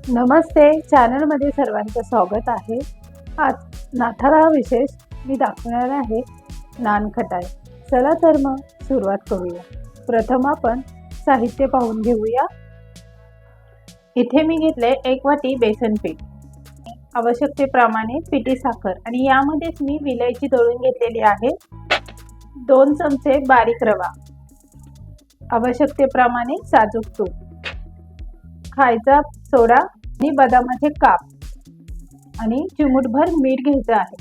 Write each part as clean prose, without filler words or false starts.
नमस्ते, चॅनलमध्ये सर्वांचं स्वागत आहे। आज नाठाळा विशेष मी दाखवणार आहे नानखटाई। चला तर मग सुरुवात करूया। प्रथम आपण साहित्य पाहून घेऊया। इथे मी घेतले 1 वाटी बेसन पीठ, आवश्यकतेप्रमाणे पिठी साखर आणि यामध्येच मी विलायची दळून घेतलेली आहे। 2 चमचे बारीक रवा, आवश्यकतेप्रमाणे साजूक तूप, खायचा सोडा आणि बदामाचे काप आणि चिमूटभर मीठ घ्यायचं आहे।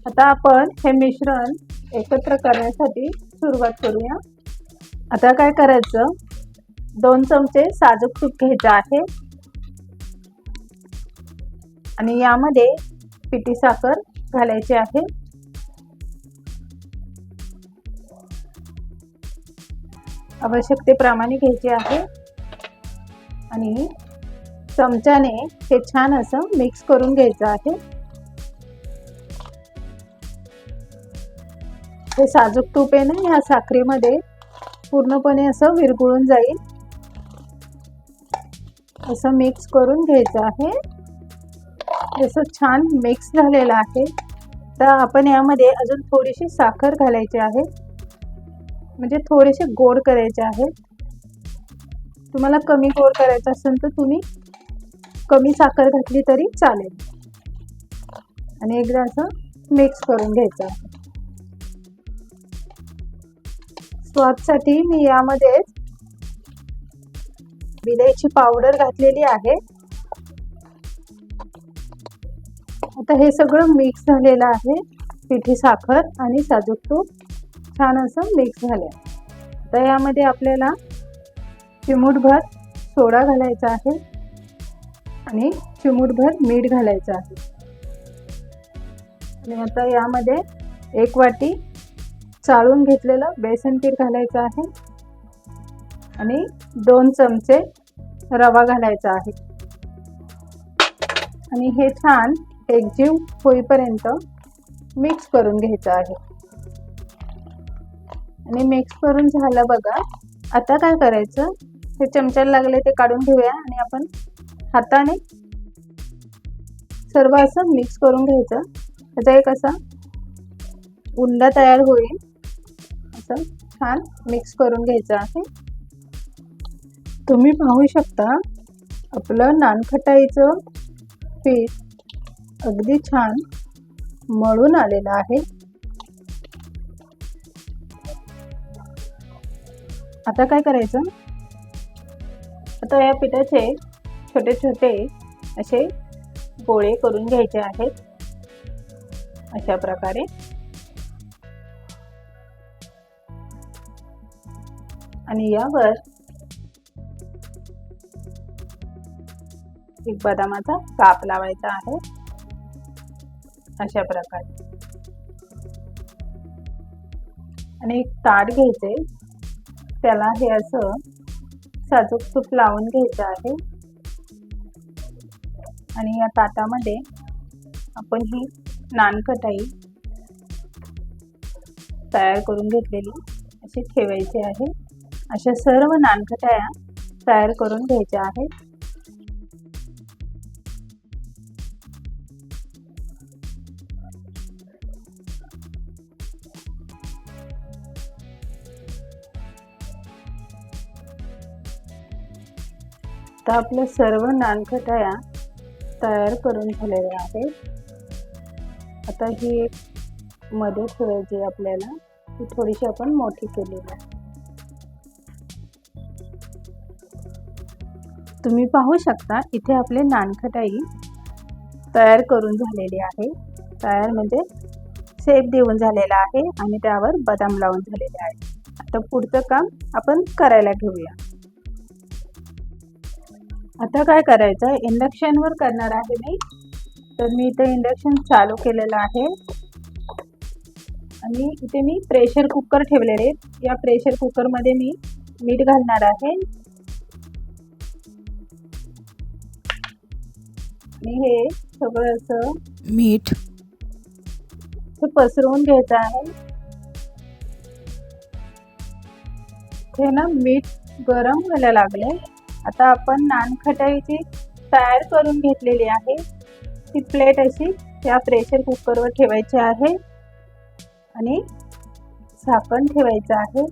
आता आपण हे मिश्रण एकत्र करण्यासाठी सुरुवात करूया। आता काय करायचं, 2 चमचे साजूक तूप घ्यायचं आहे आणि यामध्ये पिठी साखर घालायची आहे। आवश्यकतेप्रमाणे घ्यायचे आहे आणि चमच्याने हे छान असं मिक्स करून घ्यायचं आहे। हे साजूक तूप आहे ना, या साखरेमध्ये पूर्णपणे असं विरघळून जाईल, असं मिक्स करून घ्यायचं आहे। जसं छान मिक्स झालेलं आहे, तर आपण यामध्ये अजून थोडीशी साखर घालायची आहे, म्हणजे थोडेसे गोड करायचे आहेत। तुम्हाला कमी गोड करायचं असेल तर तुम्ही कमी साखर घातली तरी चालेल आणि एकदा असं मिक्स करून घ्यायचं आहे। स्वादसाठी मी यामध्ये विलायची पावडर घातलेली आहे। आता हे सगळं मिक्स झालेलं आहे, पिठी साखर आणि साजूक तूप छान असं मिक्स झाले। तर यामध्ये आपल्याला चिमूटभर सोडा घालायचा आहे आणि चिमूटभर मीठ घालायचं आहे आणि आता यामध्ये 1 वाटी चाळून घेतलेलं बेसन पीठ घालायचं आहे आणि 2 चमचे रवा घालायचा आहे आणि हे छान एकजीव होईपर्यंत मिक्स करून घ्यायचं आहे। आणि मिक्स करून झालं बघा। आता काय करायचं, हे चमच्याला लागले ते काढून घेऊया आणि आपण हाताने सर्व असं मिक्स करून घ्यायचं। त्याचा एक असा उंडा तयार होईल, असं छान मिक्स करून घ्यायचं आहे। तुम्ही पाहू शकता आपलं नानखटाईचं पीठ अगदी छान मळून आलेलं आहे। आता काय करायचं, आता या पिठाचे छोटे छोटे असे गोळे करून घ्यायचे आहेत, अशा प्रकारे। आणि यावर एक बदामाचा काप लावायचा आहे, अशा प्रकारे। आणि एक ताट घ्यायचे, त्याला हे असं साजूक तूप लावून घ्यायचं आहे आणि या ताटामध्ये आपण ही नानखटाई तयार करून घेतलेली अशी ठेवायची आहे। अशा सर्व नानखटाया तयार करून घ्यायच्या आहेत। तर आपल्या सर्व नानखटाया तयार करून झालेल्या आहेत। आता ही एक मध्ये ठेवायची आपल्याला, ही थोडीशी आपण मोठी केलेली आहे। तुम्ही पाहू शकता इथे आपले नानखटाई तयार करून झालेली आहे। तयार म्हणजे शेप देऊन झालेला आहे आणि त्यावर बदाम लावून झालेले आहे। आता पुढचं काम आपण करायला घेऊया। आता काय करायचं, इंडक्शनवर करणार आहे मी, तर मी इथे इंडक्शन चालू केलेलं आहे आणि इथे मी प्रेशर कुकर ठेवलेले। या प्रेशर कुकरमध्ये मी मीठ घालणार आहे आणि हे सगळं असं मीठ पसरवून घ्यायचं आहे। हे ना मीठ गरम व्हायला लागले. आता आपण नानखटाईची तयार करून घेतलेली आहे ती प्लेट अशी या प्रेशर कुकरवर ठेवायची आहे आणि झाकण ठेवायचं आहे.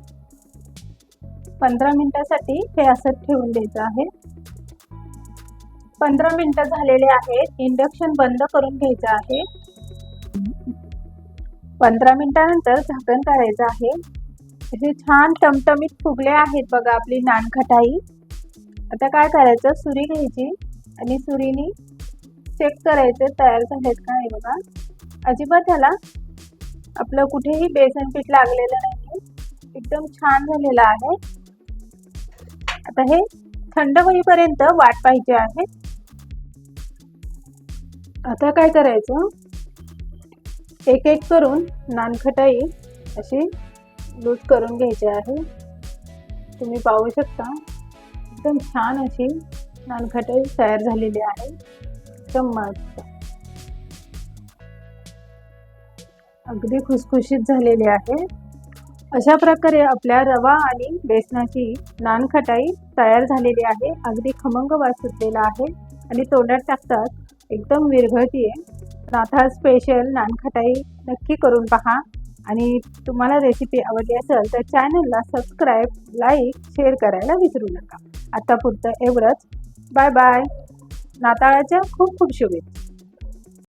15 मिनिटासाठी हे असं ठेवून द्यायचं आहे. 15 मिनिटं झालेले आहेत. इंडक्शन बंद करून घ्यायचं आहे. 15 मिनिटानंतर झाकण काढायचं आहे. असे छान टमटमीत फुगले आहेत बघा आपली नानखटाई. आता काय करायचं, सुरी घ्यायची आणि सुरीने चेक करायचं तयार झालेत का हे बघा. अजिबात ह्याला आपलं कुठेही बेसन पीठ लागलेलं नाही, एकदम छान झालेलं आहे. आता हे थंड होईपर्यंत वाट पाहिजे आहे. आता काय करायचं, एक एक करून नानखटाई अशी लूज करून घ्यायची आहे. तुम्ही पाहू शकता एकदम छान अशी नानखटाई तयार झालेली आहे. एकदम मस्त, अगदी खुसखुशीत झालेली आहे. अशा प्रकारे आपल्या रवा आणि बेसनाची नानखटाई तयार झालेली आहे. अगदी खमंग वास सुटलेला आहे आणि तोंडात टाकतात एकदम विरघळतीये. नाताळ स्पेशल नानखटाई नक्की करून पहा आणि तुम्हाला रेसिपी आवडली असेल तर चॅनलला सबस्क्राईब, लाईक, शेअर करायला विसरू नका. आता पुरतं एवढंच. Bye bye. नाताळाच्या खूप खूप शुभेच्छा.